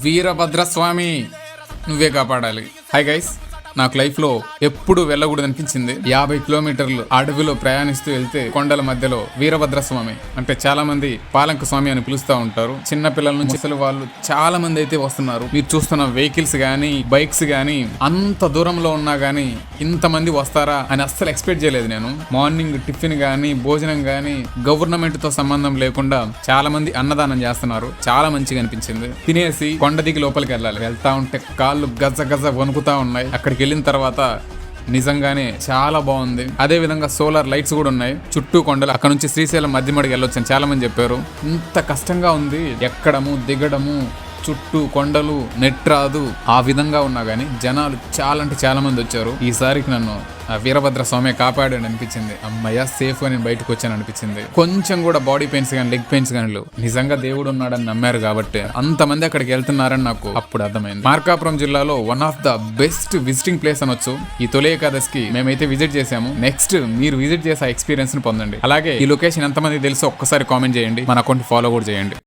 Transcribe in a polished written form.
వీరభద్రస్వామి నువ్వే కాపాడాలి. Hi guys, నాకు లైఫ్లో ఎప్పుడు వెళ్ళకూడదు అనిపించింది. 50 కిలోమీటర్లు అడవిలో ప్రయాణిస్తూ వెళ్తే కొండల మధ్యలో వీరభద్రస్వామి అంటే చాలా మంది పాలంక స్వామి అని పిలుస్తూ ఉంటారు. చిన్న పిల్లల నుంచి అసలు వాళ్ళు చాలా మంది అయితే వస్తున్నారు. మీరు చూస్తున్న వెహికల్స్ గానీ బైక్స్ గానీ అంత దూరంలో ఉన్నా గానీ ఇంతమంది వస్తారా అని అస్సలు ఎక్స్పెక్ట్ చేయలేదు నేను. మార్నింగ్ టిఫిన్ గానీ భోజనం గానీ గవర్నమెంట్ తో సంబంధం లేకుండా చాలా మంది అన్నదానం చేస్తున్నారు. చాలా మంచిగా అనిపించింది. తినేసి కొండ దిగి లోపలికి వెళ్ళాలి. వెళ్తా ఉంటే కాళ్ళు గజ గజ వణుకుతా ఉన్నాయి. అక్కడికి వెళ్ళిన తర్వాత నిజంగానే చాలా బాగుంది. అదే విధంగా సోలార్ లైట్స్ కూడా ఉన్నాయి చుట్టూ కొండలు. అక్కడ నుంచి శ్రీశైలం మధ్యమడికి వెళ్ళొచ్చు అని చాలా మంది చెప్పారు. ఇంత కష్టంగా ఉంది ఎక్కడము దిగడము, చుట్టూ కొండలు, నెట్ రాదు. ఆ విధంగా ఉన్నా గానీ జనాలు చాలా అంటే చాలా మంది వచ్చారు. ఈసారికి నన్ను వీరభద్ర స్వామి కాపాడాడు అనిపించింది. అమ్మయ్య సేఫ్ గా నేను బయటకు వచ్చాను అనిపించింది. కొంచెం కూడా బాడీ పెయిన్స్ కానీ లెగ్ పెయిన్స్ కానీ లేవు. నిజంగా దేవుడు ఉన్నాడని నమ్మారు కాబట్టి అంతమంది అక్కడికి వెళ్తున్నారని నాకు అప్పుడు అర్థమైంది. మార్కాపురం జిల్లాలో one of the best visiting place అనొచ్చు. ఈ తొలి ఏకాదశికి మేమైతే విజిట్ చేసాము. నెక్స్ట్ మీరు విజిట్ చేసే ఎక్స్పీరియన్స్ ని పొందండి. అలాగే ఈ లొకేషన్ ఎంతమంది తెలుసో ఒక్కసారి కామెంట్ చేయండి. మన అకౌంట్ ఫాలో కూడా చేయండి.